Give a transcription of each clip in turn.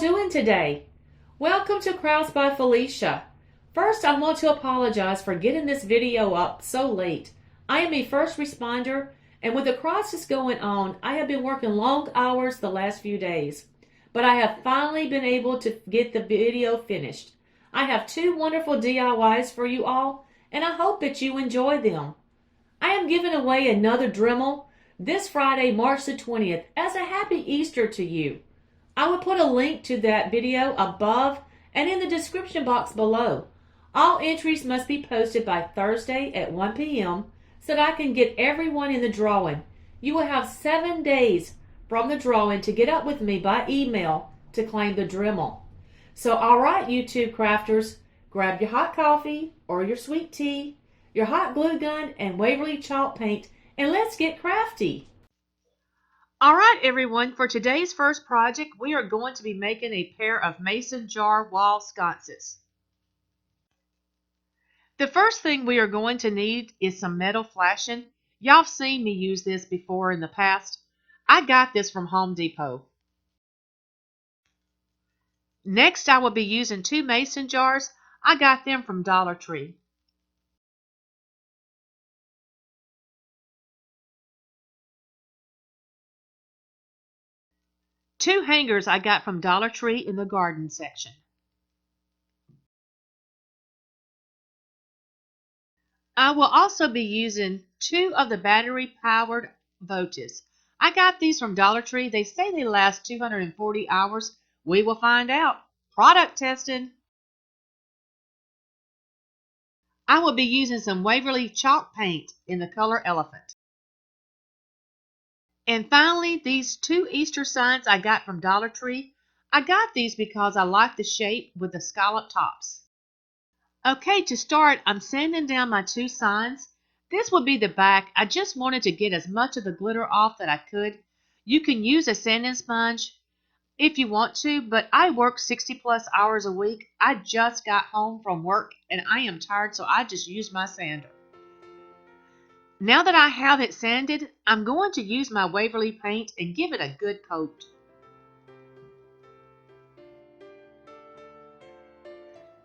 doing today? Welcome to Crafts by Felicia. First, I want to apologize for getting this video up so late. I am a first responder, and with the crisis going on, I have been working long hours the last few days. But I have finally been able to get the video finished. I have two wonderful DIYs for you all, and I hope that you enjoy them. I am giving away another Dremel this Friday, March the 20th, as a happy Easter to you. I will put a link to that video above and in the description box below. All entries must be posted by Thursday at 1 p.m. so that I can get everyone in the drawing. You will have 7 days from the drawing to get up with me by email to claim the Dremel. So alright, YouTube crafters, grab your hot coffee or your sweet tea, your hot glue gun and Waverly chalk paint, and let's get crafty. Alright everyone, for today's first project, we are going to be making a pair of mason jar wall sconces. The first thing we are going to need is some metal flashing. Y'all have seen me use this before in the past. I got this from Home Depot. Next, I will be using 2 mason jars. I got them from Dollar Tree. Two hangers I got from Dollar Tree in the garden section. I will also be using 2 of the battery-powered Votives. I got these from Dollar Tree. They say they last 240 hours. We will find out. Product testing. I will be using some Waverly chalk paint in the color Elephant. And finally, these 2 Easter signs I got from Dollar Tree. I got these because I like the shape with the scallop tops. Okay, to start, I'm sanding down my 2 signs. This will be the back. I just wanted to get as much of the glitter off that I could. You can use a sanding sponge if you want to, but I work 60 plus hours a week. I just got home from work and I am tired, so I just use my sander. Now that I have it sanded, I'm going to use my Waverly paint and give it a good coat.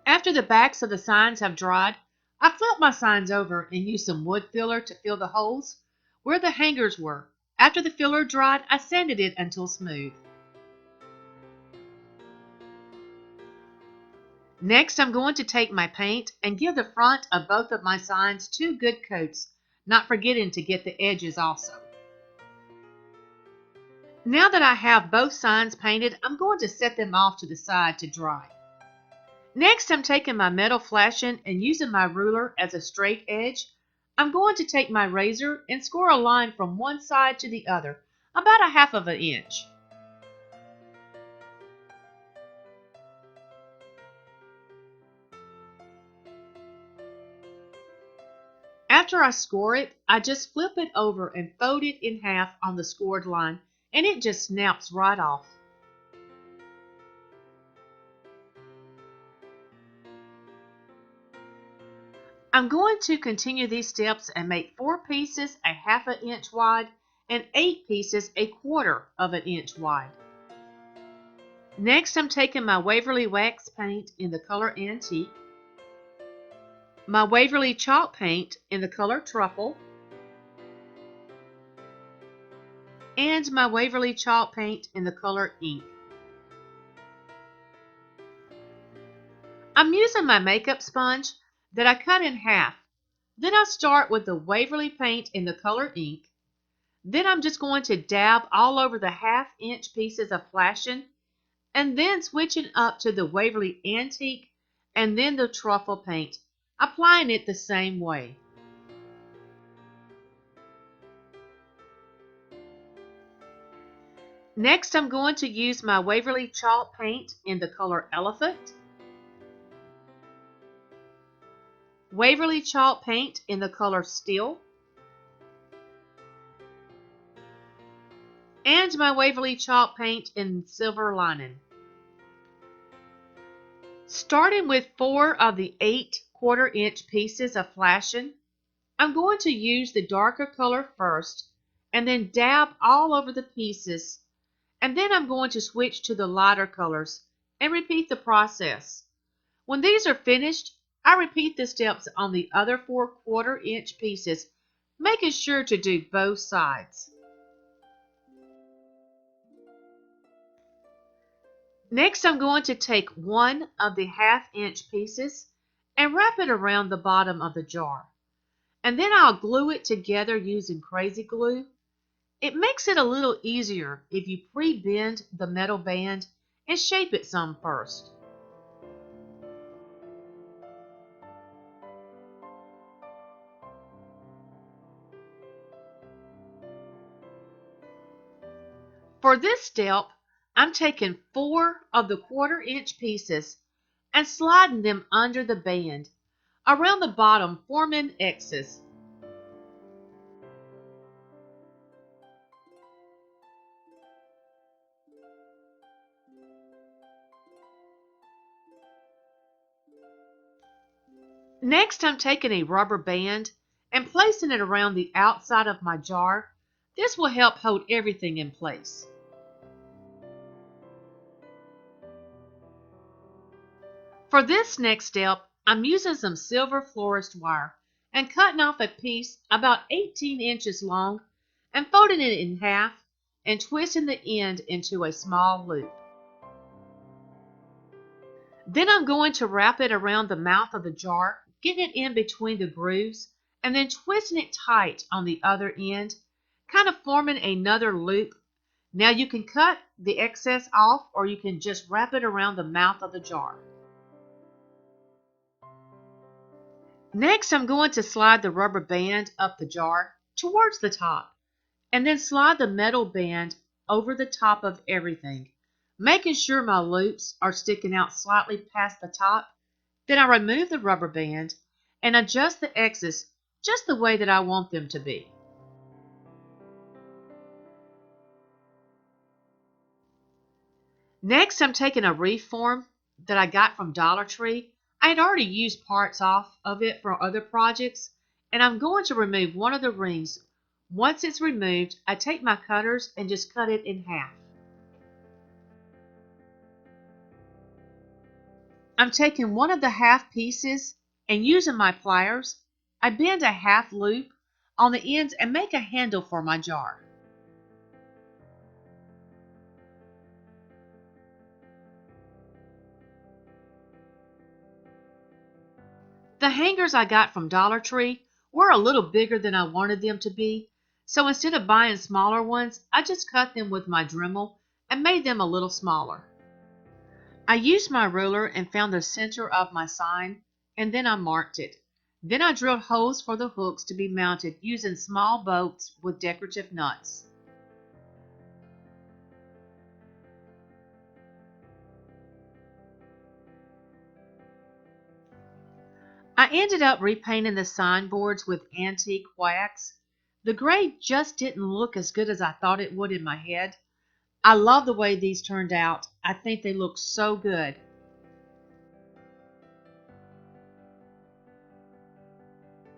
After the backs of the signs have dried, I flip my signs over and use some wood filler to fill the holes where the hangers were. After the filler dried, I sanded it until smooth. Next, I'm going to take my paint and give the front of both of my signs 2 good coats, not forgetting to get the edges also. Now that I have both signs painted, I'm going to set them off to the side to dry. Next, I'm taking my metal flashing and using my ruler as a straight edge. I'm going to take my razor and score a line from one side to the other, about 1/2 inch. After I score it, I just flip it over and fold it in half on the scored line, and it just snaps right off. I'm going to continue these steps and make 4 pieces 1/2 inch wide and 8 pieces 1/4 inch wide. Next, I'm taking my Waverly wax paint in the color Antique, my Waverly chalk paint in the color Truffle, and my Waverly chalk paint in the color Ink. I'm using my makeup sponge that I cut in half. Then I start with the Waverly paint in the color Ink. Then I'm just going to dab all over the 1/2 inch pieces of flashing, and then switching up to the Waverly Antique and then the Truffle paint, applying it the same way. Next, I'm going to use my Waverly chalk paint in the color Elephant, Waverly chalk paint in the color Steel, and my Waverly chalk paint in Silver Lining. Starting with 4 of the 8 1/4 inch pieces of flashing, I'm going to use the darker color first and then dab all over the pieces, and then I'm going to switch to the lighter colors and repeat the process. When these are finished, I repeat the steps on the other 4 1/4-inch pieces, making sure to do both sides. Next, I'm going to take one of the 1/2-inch pieces and wrap it around the bottom of the jar. And then I'll glue it together using crazy glue. It makes it a little easier if you pre-bend the metal band and shape it some first. For this step, I'm taking 4 of the 1/4-inch pieces and sliding them under the band, around the bottom, forming X's. Next, I'm taking a rubber band and placing it around the outside of my jar. This will help hold everything in place. For this next step, I'm using some silver florist wire and cutting off a piece about 18 inches long and folding it in half and twisting the end into a small loop. Then I'm going to wrap it around the mouth of the jar, getting it in between the grooves, and then twisting it tight on the other end, kind of forming another loop. Now you can cut the excess off, or you can just wrap it around the mouth of the jar. Next, I'm going to slide the rubber band up the jar towards the top, and then slide the metal band over the top of everything, making sure my loops are sticking out slightly past the top. Then I remove the rubber band and adjust the X's just the way that I want them to be. Next, I'm taking a wreath form that I got from Dollar Tree. I had already used parts off of it for other projects, and I'm going to remove one of the rings. Once it's removed, I take my cutters and just cut it in half. I'm taking one of the half pieces and using my pliers, I bend a half loop on the ends and make a handle for my jar. The hangers I got from Dollar Tree were a little bigger than I wanted them to be, so instead of buying smaller ones, I just cut them with my Dremel and made them a little smaller. I used my ruler and found the center of my sign, and then I marked it. Then I drilled holes for the hooks to be mounted using small bolts with decorative nuts. I ended up repainting the signboards with antique wax. The gray just didn't look as good as I thought it would in my head. I love the way these turned out. I think they look so good.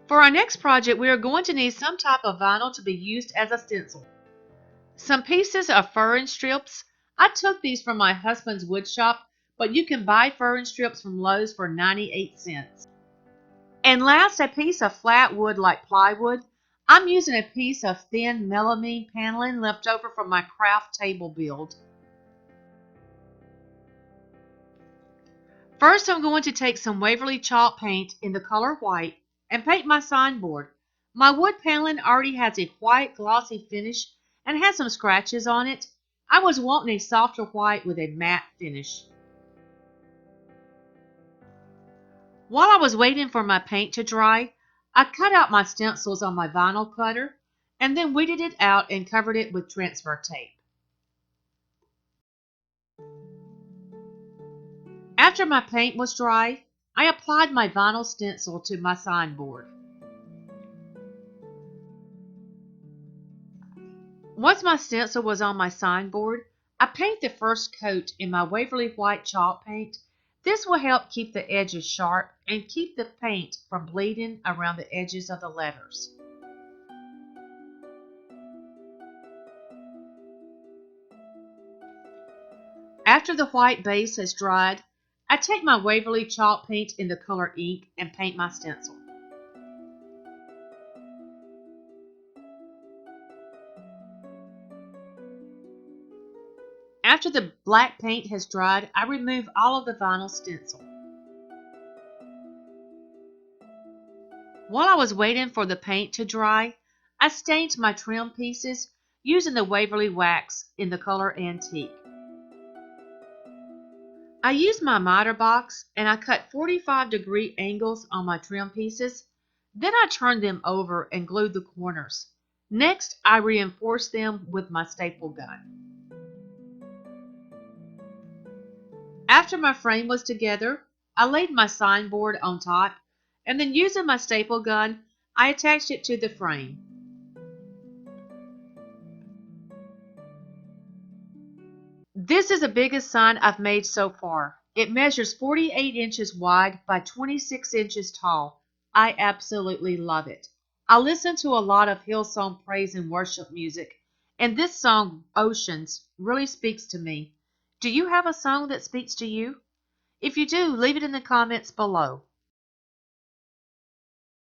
For our next project, we are going to need some type of vinyl to be used as a stencil. Some pieces of furring strips. I took these from my husband's wood shop, but you can buy furring strips from Lowe's for 98 cents. And last, a piece of flat wood like plywood. I'm using a piece of thin melamine paneling left over from my craft table build. First, I'm going to take some Waverly chalk paint in the color white and paint my signboard. My wood paneling already has a white glossy finish and has some scratches on it. I was wanting a softer white with a matte finish. While I was waiting for my paint to dry, I cut out my stencils on my vinyl cutter and then weeded it out and covered it with transfer tape. After my paint was dry, I applied my vinyl stencil to my signboard. Once my stencil was on my signboard, I paint the first coat in my Waverly white chalk paint. This will help keep the edges sharp and keep the paint from bleeding around the edges of the letters. After After the white base has dried, I take my Waverly chalk paint in the color ink and paint my stencil. After the black paint has dried, I remove all of the vinyl stencil. While I was waiting for the paint to dry, I stained my trim pieces using the Waverly wax in the color Antique. I used my miter box and I cut 45-degree angles on my trim pieces. Then I turned them over and glued the corners. Next, I reinforced them with my staple gun. After my frame was together, I laid my signboard on top, and then using my staple gun, I attached it to the frame. This is the biggest sign I've made so far. It measures 48 inches wide by 26 inches tall. I absolutely love it. I listen to a lot of Hillsong praise and worship music, and this song, Oceans, really speaks to me. Do you have a song that speaks to you? If you do, leave it in the comments below.